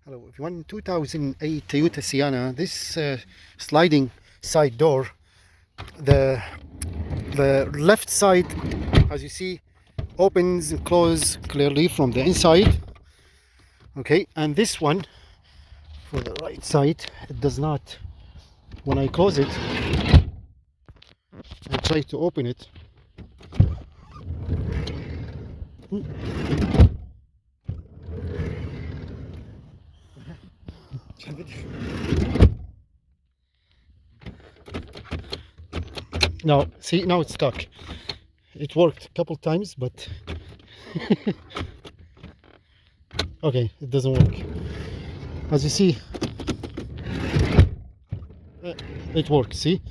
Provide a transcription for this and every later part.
Hello everyone. 2008 Toyota Sienna. This sliding side door, the left side, as you see, opens and closes clearly from the inside. Okay, and this one for the right side, it does not. When I close it and try to open it, now see, now it's stuck. It worked a couple times, but okay, it doesn't work. As you see, it works. See,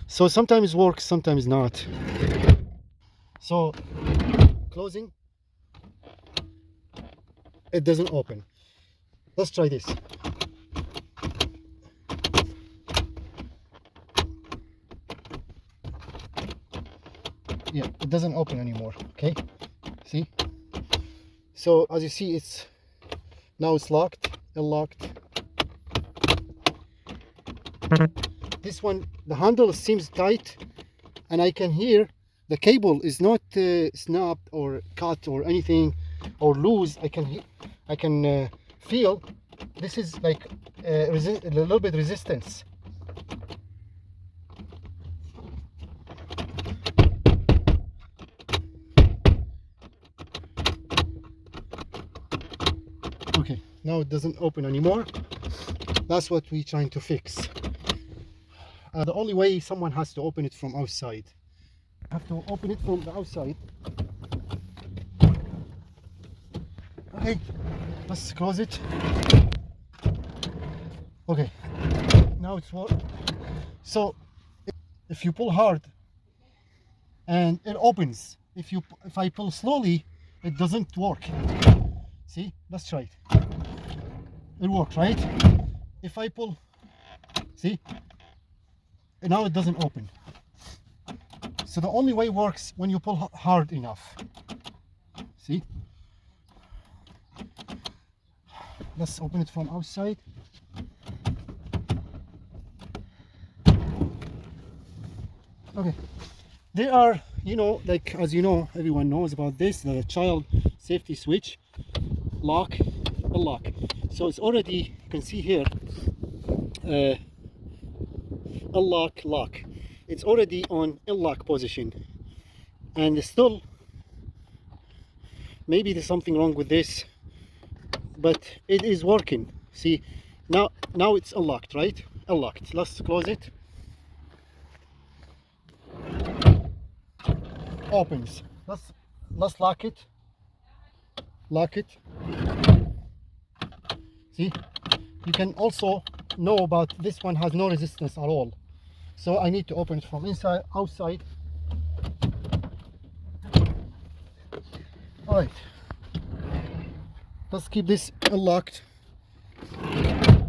so sometimes it works, sometimes not. So closing, it doesn't open. Let's try this. Yeah, it doesn't open anymore. Okay, see, so as you see, it's locked, unlocked. This one, the handle seems tight, and I can hear the cable is not snapped or cut or anything or loose. I can feel this is like a little bit resistance. Okay, now it doesn't open anymore. That's what we're trying to fix. The only way, someone has to open it from outside. Have to open it from the outside. Okay, let's close it. Okay, now it's worked. So if you pull hard and it opens, if I pull slowly, it doesn't work. See, let's try it. It worked, right? If I pull, see, and now it doesn't open. So the only way works when you pull hard enough. See, let's open it from outside. Okay, there are, like, as you know, everyone knows about this, the child safety switch, lock, unlock. So it's already, you can see here, unlock, lock. It's already on unlock position, and still, maybe there's something wrong with this, but it is working. See, now it's unlocked, right? Unlocked. Let's close it. Opens. Let's lock it. Lock it. See, you can also know about this one has no resistance at all. So I need to open it from inside, outside. All right. Let's keep this unlocked.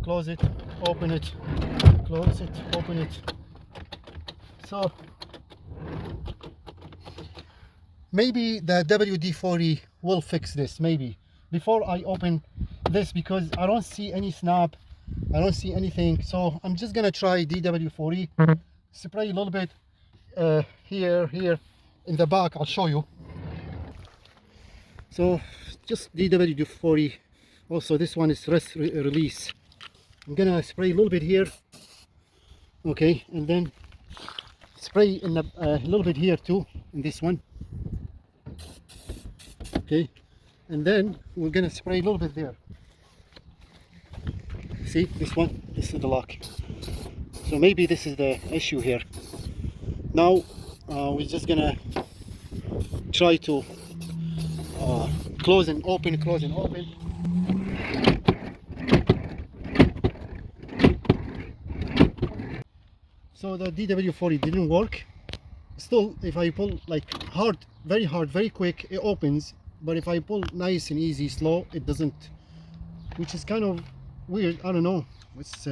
Close it, open it, close it, open it. So maybe the WD-40 will fix this, maybe, before I open this, because I don't see any snap, I don't see anything. So I'm just gonna try DW40, spray a little bit here in the back. I'll show you. So just DW40. Also, this one is release. I'm gonna spray a little bit here, okay, and then spray in the a little bit here too, in this one, okay, and then we're gonna spray a little bit there. See, this one, this is the lock. So maybe this is the issue here. Now we're just gonna try to close and open, close and open. So the DW40 didn't work. Still, if I pull like hard, very quick, it opens. But if I pull nice and easy, slow, it doesn't, which is kind of weird. I don't know. It's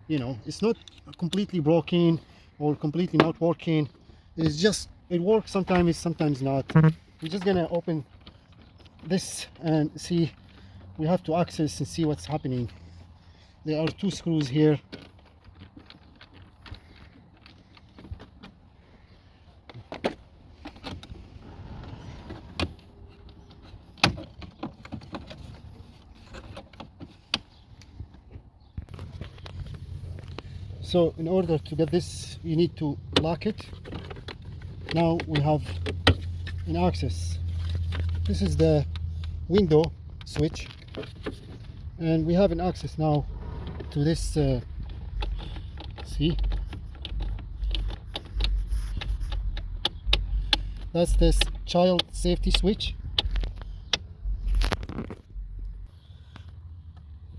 it's not completely broken or completely not working. It's just, it works sometimes, sometimes not. We're just gonna open this and see we have to access and see what's happening. There are 2 screws here. So in order to get this, you need to lock it. Now we have an access. This is the window switch, and we have an access now to this. See, that's this child safety switch.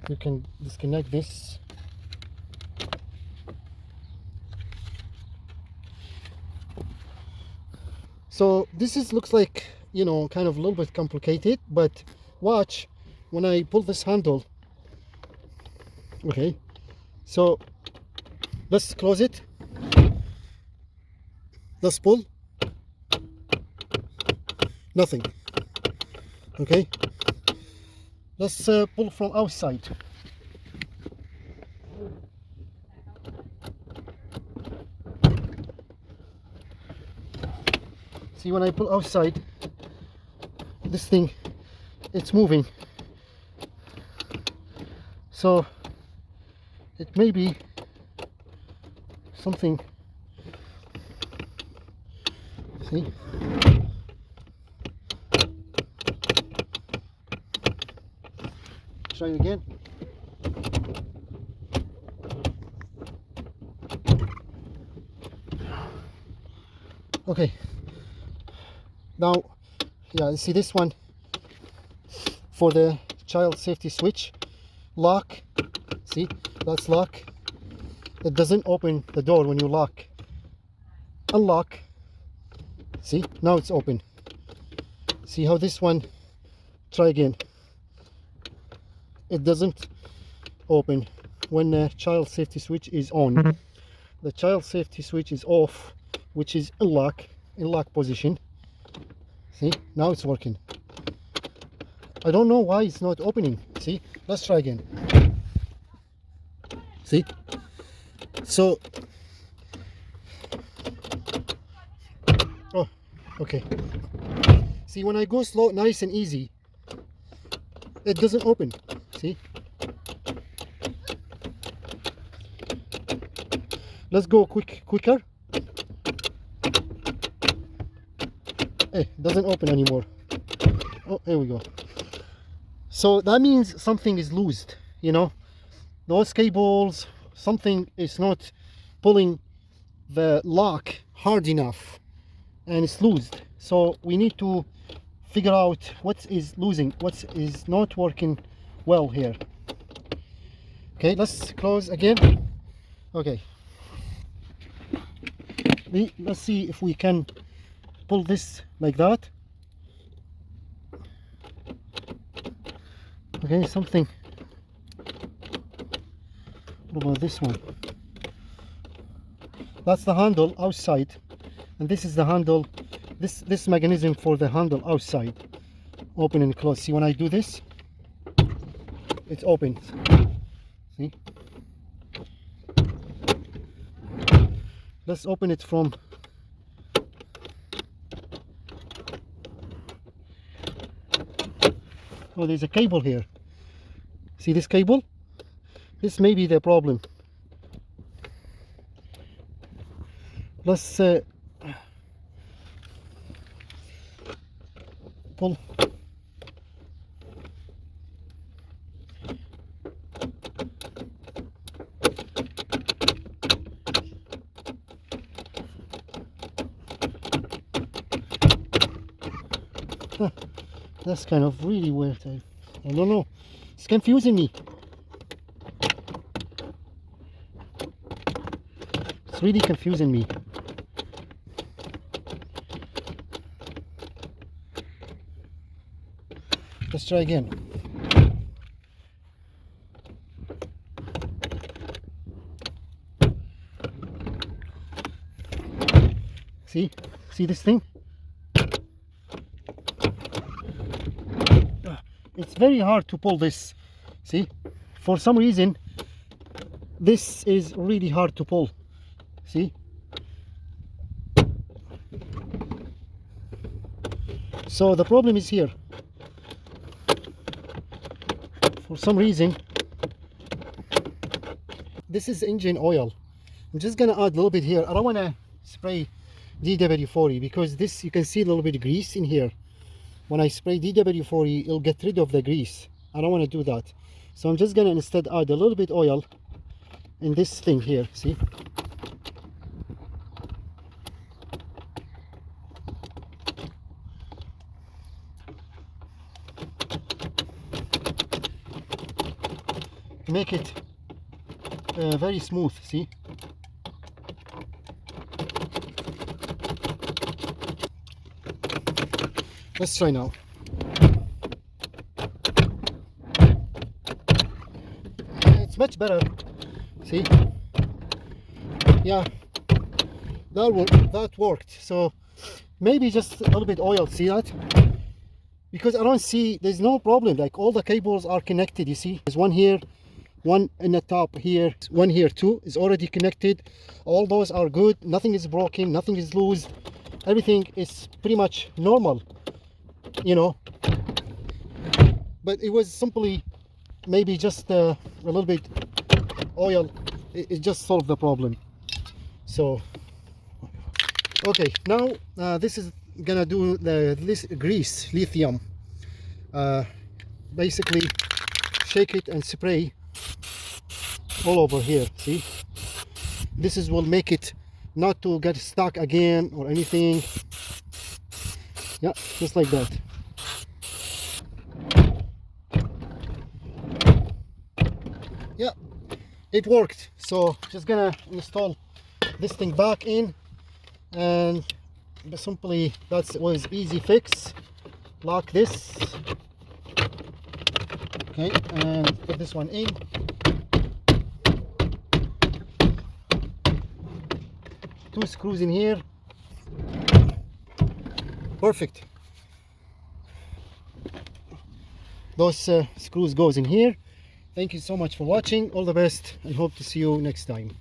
You can disconnect this. So this is looks like, you know, kind of a little bit complicated, but watch when I pull this handle. Okay, so let's close it. Let's pull. Nothing. Okay, let's pull from outside. See, when I pull outside, this thing, it's moving. So it may be something. See? Try it again. Okay. Now, yeah, you see this one for the child safety switch, lock. See, that's lock. It doesn't open the door when you lock. Unlock. See, now it's open. See how this one, try again. It doesn't open when the child safety switch is on. The child safety switch is off, which is in lock position. See, now it's working. I don't know why it's not opening. See, let's try again. See, so, oh, okay. See, when I go slow, nice and easy, it doesn't open. See, let's go quicker. Hey, it doesn't open anymore. Oh, here we go. So that means something is loosed, you know, those cables, something is not pulling the lock hard enough and it's loosed. So we need to figure out what is losing, what is not working well here. Okay, let's close again. Okay, let's see if we can pull this like that. Okay, something. What about this one? That's the handle outside, and this is the handle, this mechanism for the handle outside, open and close. See, when I do this, it's open. See, let's open it from oh, there's a cable here. See this cable? This may be the problem. Let's pull. That's kind of really weird. I don't know. It's confusing me. It's really confusing me. Let's try again. See this thing? it's very hard to pull this. See, for some reason this is really hard to pull. See, so the problem is here. For some reason, this is engine oil. I'm just gonna add a little bit here. I don't want to spray DW40 because this, you can see a little bit of grease in here. When I spray DW40, it'll get rid of the grease. I don't want to do that, so I'm just gonna instead add a little bit oil in this thing here. See, to make it very smooth. See, let's try now. It's much better. See, yeah, that worked. So maybe just a little bit oil. See that? Because I don't see, there's no problem. Like all the cables are connected. You see, there's one here, one in the top here, one here too is already connected. All those are good. Nothing is broken, nothing is loose. Everything is pretty much normal, you know. But it was simply maybe just a little bit oil. It just solved the problem. So okay, now this is gonna do this grease lithium. Basically shake it and spray all over here. See, this is will make it not to get stuck again or anything. Yeah, just like that. Yeah, it worked. So just gonna install this thing back in, and simply that was easy fix. Lock this, okay, and put this one in. Two screws in here. Perfect. Those screws goes in here. Thank you so much for watching. All the best, and hope to see you next time.